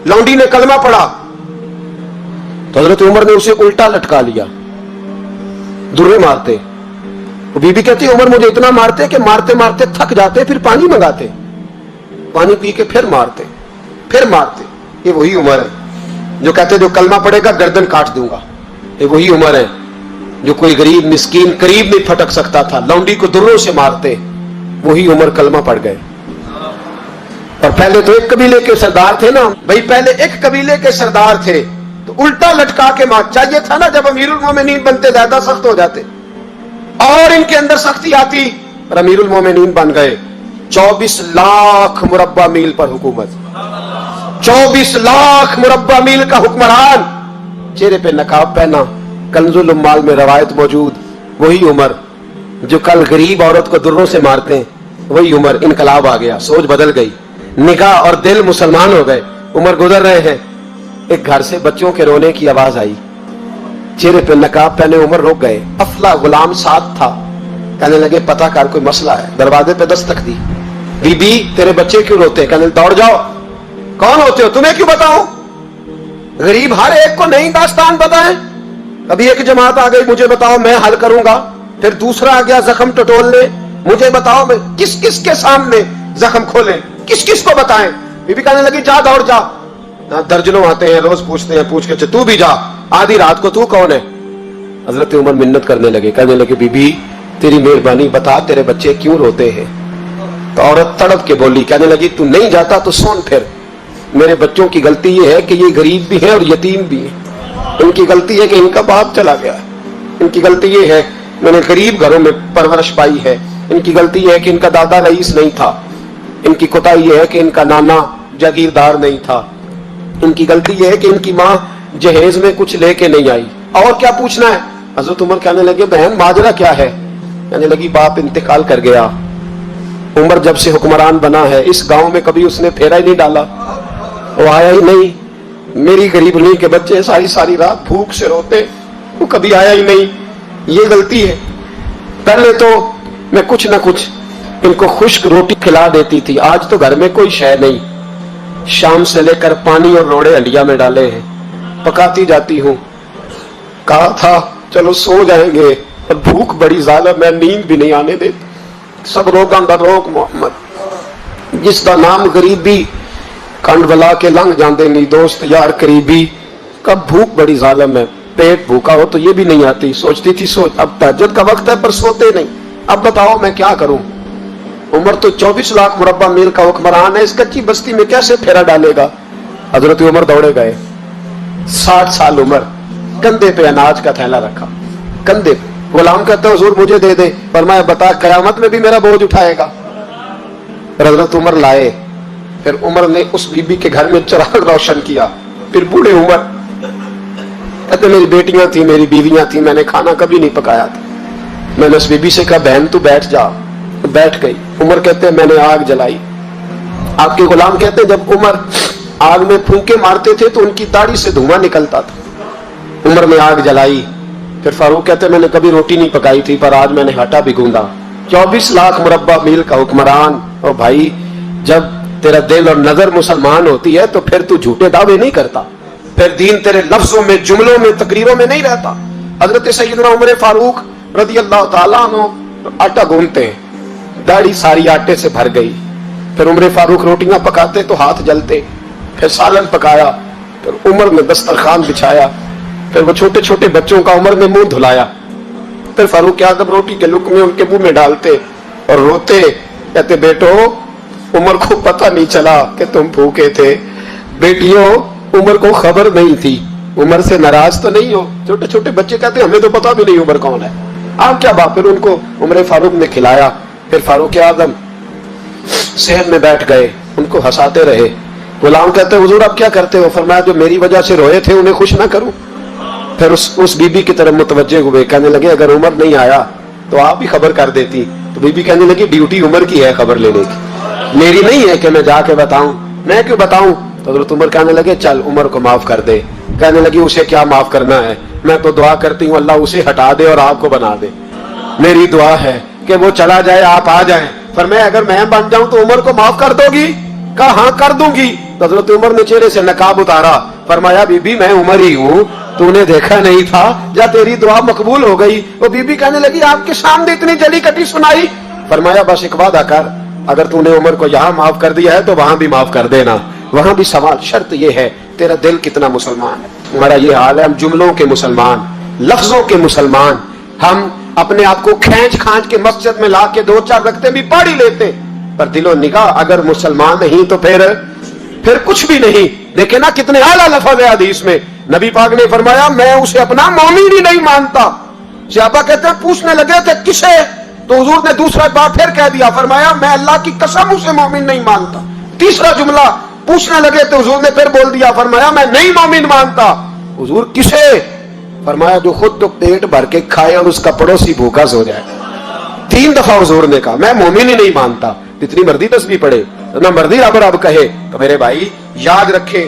लौंडी ने कलमा पढ़ा तो हजरत उमर ने उसे उल्टा लटका लिया, दुर्रे मारते। वो बीबी कहती उमर मुझे इतना मारते कि मारते मारते थक जाते, फिर पानी मंगाते, पानी पी के फिर मारते फिर मारते। ये वही उमर है जो कहते जो कलमा पड़ेगा गर्दन काट दूंगा। ये वही उमर है जो कोई गरीब मिस्कीन करीब नहीं फटक सकता था, लौंडी को दुर्रों से मारते। वही उमर कलमा पड़ गए। और पहले तो एक कबीले के सरदार थे ना भाई, पहले एक कबीले के सरदार थे तो उल्टा लटका के मार। चाहिए था ना जब अमीरुल मोमिनीन बनते ज्यादा सख्त हो जाते और इनके अंदर सख्ती आती, और अमीरुल मोमिनीन बन गए। 24 लाख मुरब्बा मील पर हुकूमत, 24 लाख मुरब्बा मील का हुक्मरान, चेहरे पे नकाब पहना, कंजुल उम्माल में रवायत मौजूद। वही उमर जो कल गरीब औरत को दुर्रों से मारते हैं, वही उमर। इनकलाब आ गया, सोच बदल गई, निगाह और दिल मुसलमान हो गए। उमर गुजर रहे हैं, एक घर से बच्चों के रोने की आवाज आई, चेहरे पे नकाब पहने उमर रुक गए। अफला गुलाम साथ था, कहने लगे पता कर कोई मसला है। दरवाजे पे दस्तक दी, बीबी तेरे बच्चे क्यों रोते? कहने दौड़ जाओ, कौन होते हो, तुम्हें क्यों बताऊं? गरीब हर एक को नहीं दास्तान पता है। कभी एक जमात आ गई, मुझे बताओ मैं हल करूंगा, फिर दूसरा आ गया जख्म टटोलने, मुझे बताओ मैं किस किस के सामने जख्म खोले, किस किस को बताएं? बीबी कहने लगी जा दौड़ जा। दर्जनों आते हैं, रोज पूछते हैं, पूछ के तू भी जा, आधी रात को तू कौन है? हजरत उमर मिन्नत करने लगे, कहने लगे बीबी तेरी मेहरबानी बता तेरे बच्चे क्यों रोते हैं? तो औरत तड़प के बोली, कहने लगी तू नहीं जाता तो सुन, फिर मेरे बच्चों की गलती ये है कि ये गरीब भी है और यतीम भी है। इनकी गलती है कि इनका बाप चला गया, इनकी गलती ये है मैंने गरीब घरों में परवरिश पाई है, इनकी गलती ये है कि इनका दादा रईस नहीं था, इनकी कोताही ये है कि इनका नाना जागीरदार नहीं था, इनकी गलती ये है कि इनकी माँ जहेज में कुछ लेके नहीं आई। और क्या पूछना है? हजरत उमर कहने लगे बहन माजरा क्या है? कहने लगी बाप इंतकाल कर गया। उमर जब से हुक्मरान बना है इस गांव में कभी उसने फेरा ही नहीं डाला, वो आया ही नहीं। मेरी गरीबनी के बच्चे सारी सारी रात भूख से रोते, वो कभी आया ही नहीं। ये गलती है। पहले तो मैं कुछ ना कुछ इनको खुश्क रोटी खिला देती थी, आज तो घर में कोई शय नहीं। शाम से लेकर पानी और रोड़े हंडिया में डाले हैं, पकाती जाती हूँ। कहा था चलो सो जाएंगे, और भूख बड़ी जालिम है, नींद भी नहीं आने देती। सब रोगां दा रोग मोहम्मद, जिसका नाम गरीबी कंड बला के लंघ जाते नहीं दोस्त यार करीबी। कब भूख बड़ी जालिम है, पेट भूखा हो तो ये भी नहीं आती। सोचती थी सोच अब तहज्जुद का वक्त है पर सोते नहीं। अब बताओ मैं क्या करूं? उमर तो 24 लाख मुरब्बा मील का हुक्मरान है, इस कच्ची बस्ती में कैसे फेरा डालेगा? हजरत उमर दौड़े गए। 60 साल उम्र, कंधे पे अनाज का थैला रखा, कंधे पे। गुलाम कहता है हुजूर मुझे दे दे, फरमाया बता कयामत में भी मेरा बोझ उठाएगा? हजरत उमर लाए। फिर उमर ने उस बीबी के घर में चिराग रोशन किया। फिर बूढ़े उमर कहते मेरी बेटियां थी, मेरी बीवियां थी, मैंने खाना कभी नहीं पकाया था। मैंने उस बीबी से कहा बहन तू बैठ जा, तो बैठ गई। उमर कहते मैंने आग जलाई। आपके गुलाम कहते जब उमर आग में फूंके मारते थे तो उनकी दाढ़ी से धुआं निकलता था। उमर ने आग जलाई। फिर फारूक कहते मैंने कभी रोटी नहीं पकाई थी पर आज मैंने आटा भी गूंदा। 24 लाख मुरब्बा मील का हुक्मरान। और भाई जब तेरा दिल और नजर मुसलमान होती है तो फिर तू झूठे दावे नहीं करता, फिर दीन तेरे लफ्जों में, जुमलों में, तकरीरों में नहीं रहता। हजरत सैयदना उमर फारूक रज़ी अल्लाह ताला अन्हु आटा गूंथते हैं, दाढ़ी सारी आटे से भर गई। फिर उमर फारूक रोटियां पकाते तो हाथ जलते। फिर सालन पकाया, फिर उमर ने दस्तरखान बिछाया। फिर वो छोटे छोटे बच्चों का उमर ने मुंह धुलाया। फिर फारूक आज़म रोटी के लुक में उनके मुंह में डालते और रोते, कहते बेटो उमर को पता नहीं चला कि तुम भूखे थे। बेटियों उमर को खबर नहीं थी। उमर से नाराज तो नहीं हो? छोटे छोटे बच्चे कहते हमें तो पता भी नहीं उमर कौन है, आप क्या बात? फिर उनको उमर फारूक ने खिलाया। फिर फारूक आज़म सेहत में बैठ गए, उनको हंसाते रहे। गुलाम कहते हुजूर आप क्या करते हो? फरमाया जो मेरी वजह से रोए थे उन्हें खुश ना करूं। फिर उस बीबी की तरफ मुतवज्जे हुए, कहने लगे अगर उमर नहीं आया तो आप ही खबर कर देती। तो बीबी कहने लगी ड्यूटी उमर की है खबर लेने की, मेरी नहीं है कि मैं जाके बताऊं। मैं क्यों बताऊं? तो हज़रत उमर कहने लगे चल उमर को माफ कर दे। कहने लगी उसे क्या माफ करना है, मैं तो दुआ करती हूँ अल्लाह उसे हटा दे और आपको बना दे। मेरी दुआ है कि वो चला जाए, आप आ जाए। फरमाया अगर मैं बन जाऊं तो उमर को माफ कर दोगी? कहा हाँ कर दूंगी। तो तो हजरत उमर ने चेहरे से नकाब उतारा, फरमाया बीबी मैं उमर ही हूँ, तूने देखा नहीं था, या तेरी दुआ मकबूल हो गई। वो बीबी कहने लगी आपके सामने इतनी जली कटी सुनाई। फरमाया बस एक वादा कर, अगर तूने उमर को यहाँ माफ कर दिया है तो वहां भी माफ कर देना। वहां भी सवाल शर्त यह है तेरा दिल कितना मुसलमान है। हमारा ये हाल है, हम जुमलों के मुसलमान, लफ्जों के मुसलमान, हम अपने आप को खींच खांच के मस्जिद में ला के 2-4 रखते भी पढ़ ही लेते, पर दिलो निगाह अगर मुसलमान नहीं तो फिर कुछ भी नहीं। देखे ना कितने आला लफ्ज़ है हदीस में, नबी पाक ने फरमाया मैं उसे अपना मोमिन ही नहीं मानता। सहाबा कहते हैं पूछने लगे थे किसे, तो हुजूर ने दूसरा बार फिर कह दिया, फरमाया मैं अल्लाह की कसम उसे मोमिन नहीं मानता। तीसरा जुमला पूछने लगे तो हुजूर ने फिर बोल दिया, फरमाया मैं नहीं मोमिन मानता। हुजूर किसे, फरमाया जो खुद तो पेट भर के खाए और उसका पड़ोसी भूखा सो जाए। 3 दफा हुजूर ने कहा मैं मोमिन ही नहीं मानता। इतनी मर्जी तस्बीह पढ़े ना मर्जी रब रब कहे, तो मेरे भाई याद रखे